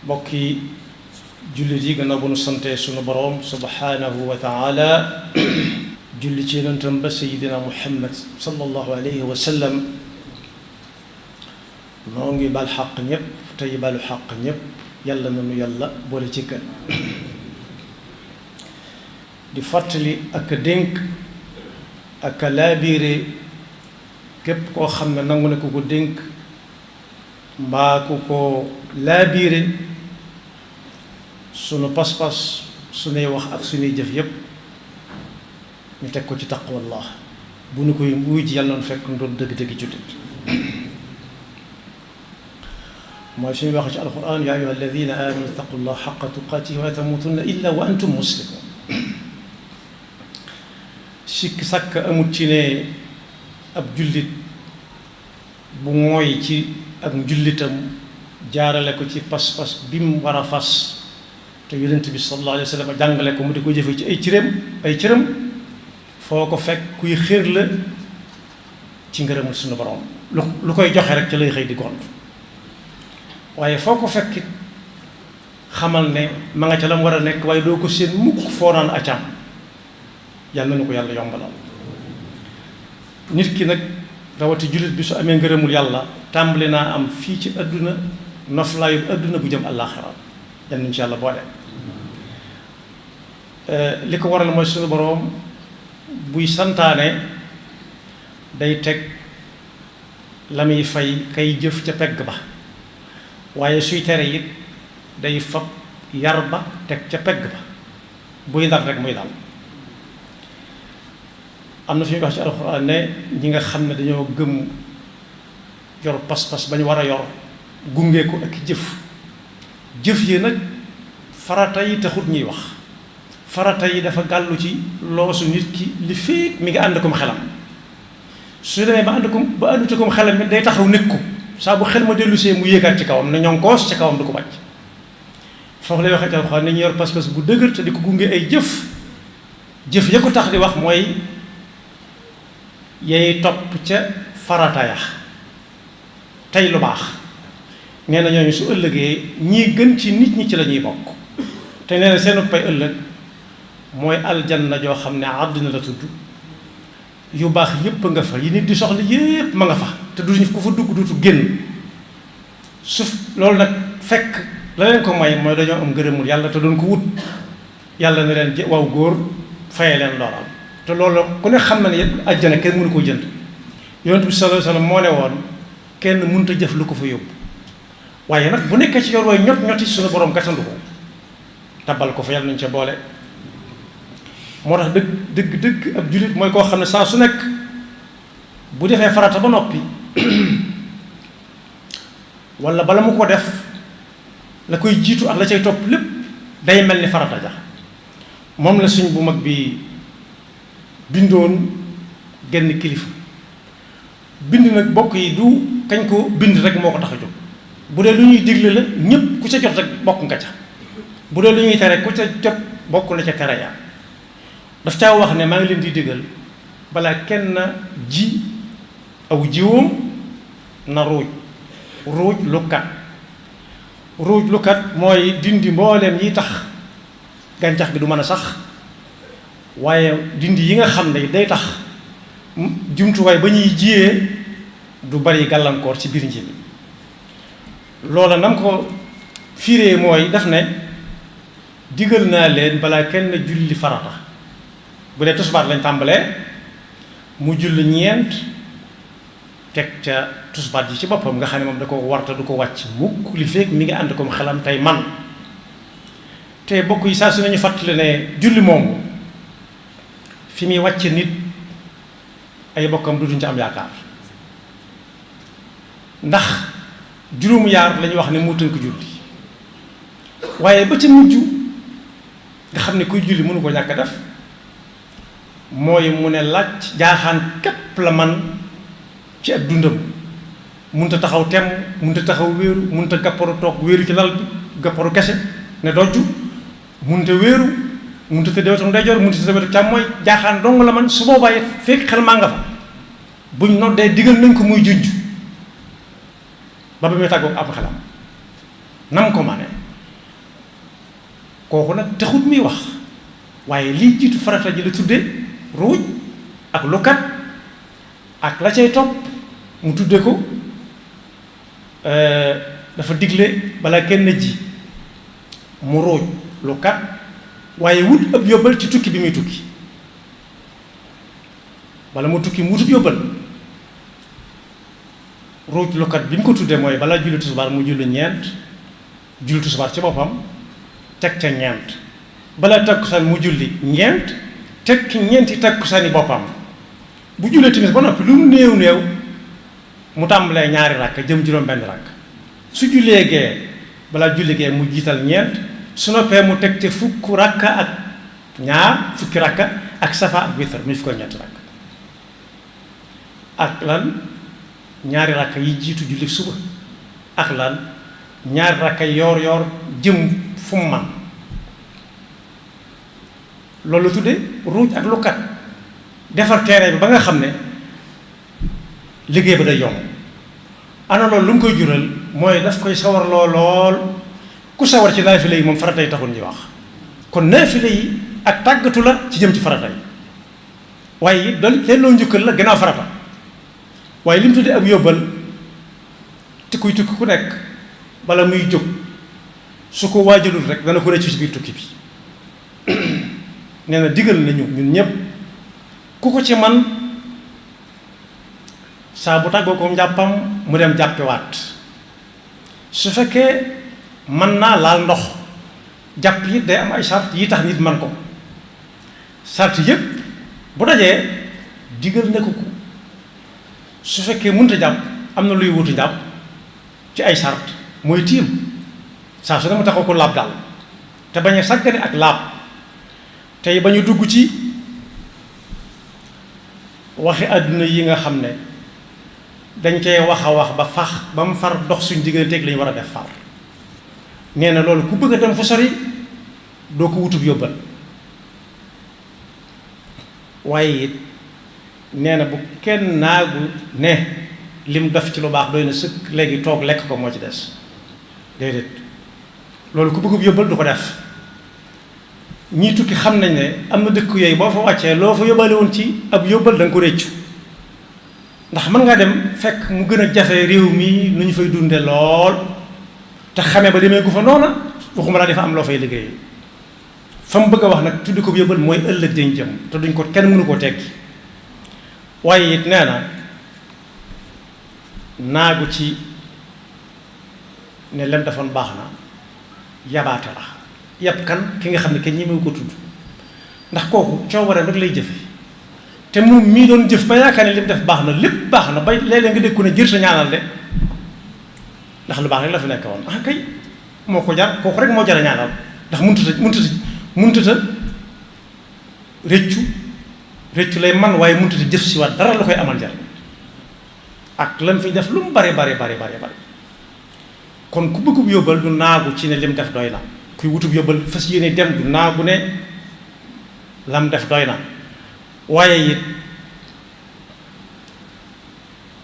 bokki jullit yi gannaaw bu nu sante sunu boroom subhanahu wa taala julli ci yonentam ba sayidina muhammad sallallahu alayhi wa sallam noo ngi bal xaq ñépp tey balu xaq ñépp yàlla na nu yàlla boole ci kën di fàttali ak dénk ak laabiire képp koo xam ne nangu na ku ko dénk mbaa ku ko laabiire sunu pas-pas sunuy wax ak sunuy jëf yépp ñu teg ko ci taqwallah bu nu koy wuy ji yàlla noonu fekk nu doon dëgg-dëgg jullit mooy suñu wax ci alquran yaa ayyuha alladina amanu ittaqullah xaqa tuqaatihi wa la tamutunna illa wa antum muslimun sikk sàkk amut ci ne ab jullit bu mooy ci ak njullitam jaarale ko ci pas-pas bi mu war a fas te yonent bi sallallahu alayhi wa sallam jàngale ko mu di ko jëfe ci ay cëram foo ko fekk kuy xéer la ci ngërëmul suñu borom lu koy joxe rek ci lay xëy di gont waaye foo ko fekk xamal ne ma nga ca la mu war a nekk waaye doo ko seen mukk foo naan acam yàlla na ko yàlla yombalal nit ki nag rawati jullit bi su amee ngërëmul yàlla tàmbali naa am fii ci àdduna noflaayu àdduna bu jëm àllaaxira yal nañu ci yàlla boole li ko waral mooy suñu boroom buy santaane day teg la muy fay kay jëf ca pegg ba waaye suy tere it day fab yar ba teg ca pegg ba buy dal rek muy dal am na fi ñu wax ci alxuraan ne ñi nga xam ne dañoo gëm yor pas-pas ba ñu war a yor gunge ko ak jëf yi nag farata yi taxut ñuy wax farata yi dafa gàllu ci loosu nit ki li fii mi ngi ànd kom xelam su demee ba ànduti kom xelam mi day taxaw nekk ko saa bu xel ma dellusee mu yéegaat ci kawam ne ñoo koos ci kawam du ko wàcc foofu lay waxee ci alxuraan ne ñu yor pas-pas bu dëgër te di ko gunge ay jëf ya ko tax di wax mooy yay topp ca farata ya tey lu baax nee na ñooñu su ëllëgee ñii gën ci nit ñi ci la ñuy bokk te nee na seenu pay ëllëg mooy aljanna joo xam ne àdduna la tudd yu baax yépp nga fa yi nit di soxla yépp ma nga fa te duñu ku fa dugg dutu génn loolu nag fekk la leen ko may mooy dañoo am ngërëmul yàlla te doon ko wut yàlla ne leen waw góor faye leen loola te loolu ku ne xam na ne àjjana kenn mënu koo jënd yonent bi sallallahu alayhi wasallam moo ne woon kenn mënut a jëf lu ko fa yóbbu waaye nag bu nekkee ci yor way ñoti suñu borom gàttandu ko tabal ko fa yàlla nañu ca boole moo tax dëgg ab jullit mooy koo xam ne saa su nekk bu defee farata ba noppi wala bala mu ko def la koy jiitu ak la cay topp lépp day mel ni farata ja moom la suñ bu mag bi bindoon genn kilifa bind nag bokk yi du kañ ko bind rek moo ko tax a jóg bu dee lu ñuy digle la ñépp ku ca jot rek bokk nga ca bu dee lu ñuy tere ku ca jot bokk na ca tere ya daf caa wax ne maa ngi leen di digal balaa kenn ji aw jiwoom na ruuj lukat mooy dindi mbooleem yi tax gàncax gi du mën a sax waaye dindi yi nga xam ne day tax jumtuwaay ba ñuy jiyee du bari gàllankoor ci biir nji mi loola nam ko firee mooy daf ne digal naa leen balaa kenn julli farata bu dee tusbaar lañ tàmbalee mu julli ñeent teg ca tusbaar ji ci boppam nga xam ne moom da ko warta du ko wàcc mukk li fekk mi ngi ànd ko xelam tey man te bokk yi saa su nañu fàttali ne julli moomu fi muy wàcce nit ay bokkam du duñ ci am yaakaar ndax juróomu yaar lañuy wax ne moo tënk julli waaye ba ca mujj nga xam ne kuy julli mënu ko ñàkk a def mooy mu ne laaj jaaxaan képp la man ci ab dundam munta taxaw temm munta taxaw wéeru munta gàpparu toog wéeru ci lal bi gàpparu kese ne dojju munta wéeru munta tëddee wetu ndeyjoor munta tëddee wetu càmmooy jaaxaan dong la man su boobaa fekk xel maa nga fa buñ noddee digal nañ ko muy junj ba ba muy tàggoog ab xelam nam ko mane kooku nag taxut muy wax waaye lii jiitu farata ji la tudde ruuj ak lukat ak la cay topp mu tudde ko dafa digle bala kenn ji mu ruuj lukat waaye wut ab yóbbal ci tukki bi muy tukki bala mu tukki mu wutub yóbbal ruuj lukat bi mu ko tuddee mooy balaa julli tisbaar mu julli ñeent julli tisbaar ci boppam teg ca ñeent balaa takkusaan mu julli ñeent teg ki ñeenti takkusaani boppam bu jullee timis ba noppi lu mu néew néew mu tàmbalee ñaari rakk jëm juróom benn rakk su jullee gee balaa julli gee mu jiital ñeent su noppee mu teg ca fukki rakka ak safa ak witr muy fukk ak ñeenti rakk ak lan ñaari rakk yi jiitu julli suba ak lan ñaari rakk yoor yoor jëm fu mu man loolu la tudde ruuj ak lukat defar terrain bi ba nga xam ne liggéey ba day yomb ana loolu lu mu koy jural mooy daf koy sawar lool ku sawar ci naafile yi moom farata yi taxul ñuy wax kon naafile yi ak tàggatu la ci jëm ci farata yi waaye it doon leen loo njukkal la gannaaw farata waaye li mu tuddee ab yóbbal te kuy tukki ku nekk bala muy jóg su ko waajalul rek dana ko rëccu ci biir tukki bi nee na digal nañu ñun ñëpp ku ko ci man saa bu tàggoo ko njàppam mu dem jàppiwaat su fekkee mën naa laal ndox jàpp yi day am ay sart yi tax nit man ko sart yëpp bu dajee digal na ko su fekkee mënta jàpp am na luy wutu jàpp ci ay sart mooy tiim saa su ne mu taxaw ko laab daal te bañ a sàggane ak laab tey ba ñu dugg ci waxi àdduna yi nga xam ne dañ koy wax a wax ba fax ba mu far dox suñ digganteeg li ñu war a def far nee na loolu ku bëgg a dem fu sori doo ko wutub yóbbal waaye it nee na bu kenn naagu ne lim def ci lu baax doy na sëkk léegi toog lekk ko moo ci des déedéet loolu ku bëggub yóbbal du ko def ñii tukki xam nañ ne am na dëkk yooyu boo fa wàccee loo fa yóbbale woon ci ab yóbbal da nga ko réccu ndax mën ngaa dem fekk mu gën a jafe réew mi nu ñu fay dunde lool te xamee ba demee gu fa noona waxuma laa dafa am loo fay liggéey fa mu bëgg a wax nag tuddi ko yóbbal mooy ëllëg dañ jëm te duñ ko kenn mënu koo teggi waaye it nee na naagu ci ne lem defoon baax na yabaate la yàpp kan ki nga xam ne kenn ñemewu ko tudd ndax kooku coobareem rek lay jëfe te moom mii doon jëf ba yaakaar ne li mu def baax na lépp baax na ba léeg-léeg nga dégg ko ne jër sa ñaanal de ndax lu baax rek la fi nekk woon ah kay moo ko jar kooku rek moo jar a ñaanal ndax muntuta réccu lay man waaye muntuta jëf si waat dara lu koy amal jar ak lan fi def lu mu bare kon ku bëggub yóbbal du naagu ci ne lim def doy na kuy wutub yóbbal fas yéene dem du naagu ne lam def doy na waaye it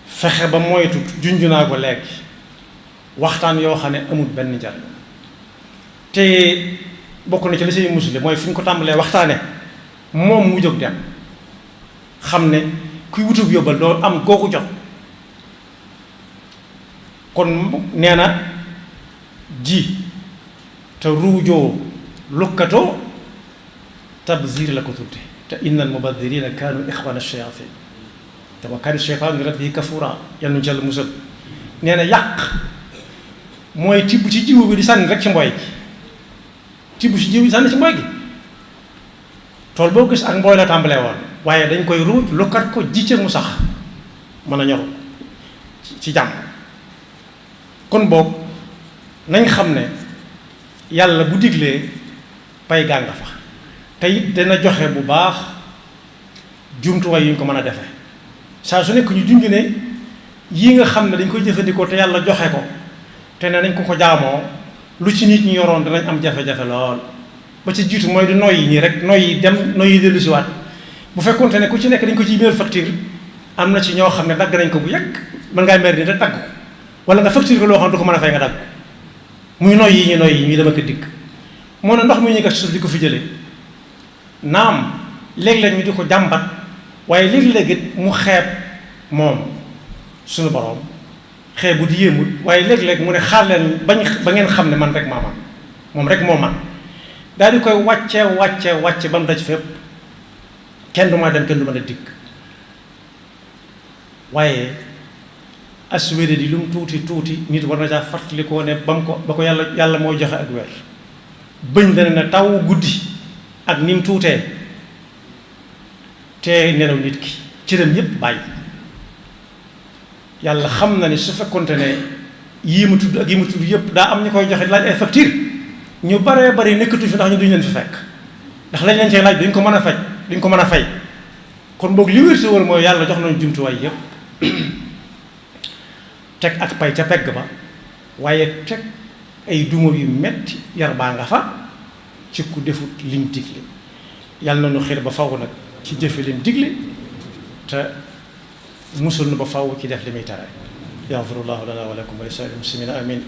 fexe ba moytu junju naa ko léegi waxtaan yoo xam ne amul benn njariñ te bokk na ci li say musule mooy fu ñu ko tàmbalee waxtaane moom mu jóg dem xam ne kuy wutub yóbbal doo am googu jot kon nee na ji te ruujoo lukkatoo tabzir la ko tudde te innal mubadirina kaanu ixwana shayatin te wa kaana shaytaanu li rabbihi kafura yal nañu jàll musal nee na yàq mooy tibb ci jiwu bi di sànni rek ci mboy gi tibb ci jiwu bi sànni ci mboy gi tool boo gis ak mbooy la tàmbalee woon waaye dañ koy ruuj lukkat ko ji ca mu sax mën a ñoru ci jàmm kon boog nañ xam ne yàlla bu diglee pay gaa nga fa te it dana joxe bu baax jumtuwaay yu ñu ko mën a defe saa su nekk ñu junj ne yii nga xam ne dañ koy jëfandikoo te yàlla joxe ko te ne nañ ko jaamoo lu ci nit ñi yoroon danañ am jafe-jafe lool ba ci jiitu mooy di noyyi nii rek noyyi dem noyyi dellu si waat bu fekkoonte ne ku ci nekk dañ ko ci biir facture am na ci ñoo xam ne dagg nañ ko bu yàgg mën ngaa mer ni rek dagg ko wala nga facture ko loo xam ne du ko mën a fay nga dagg muy noyyi yi ñuy dem ak dikk moo ne ndox mi ñu gas suuf di ko fi jëlee naam léeg-léeg ñu di ko jàmbat waaye léeg-léeg it mu xeeb moom suñu boroom xeeb bu di yéemut waaye léeg-léeg mu ne xaar leen ba ngeen xam ne man rek maa man moom rek moo man daal di koy wàcce ba mu daj fépp kenn du ma dem kenn du mën a dikk waaye as wéré di lu mu tuuti nit war na caa fàttalikoo ne ba ko yàlla mooy joxe ak weer bëñ dana ne taw guddi ak ni mu tuutee te nelaw nit ki cëram yépp bàyyi yàlla xam na ne su fekkonte ne yii ma tudd ak yii ma tudd yépp daa am ñu koy joxe laaj ay facture ñu baree bari nekkatu fi ndax ñu duñ leen fi fekk ndax lañ leen cee laaj duñ ko mën a faj duñ ko mën a fay kon boog li wér si wër mooy yàlla jox nañu jumtuwaay yépp teg ak pay ca pegg ba waaye teg ay duma yu metti yar baa nga fa ci ku defut lim digle yàlla na nu xiir ba faw nag ci jëfe lim digle te musul nu ba faw ci def li muy tere yaxfirullahu lana wa lakum wa li saa'iril muslimina amin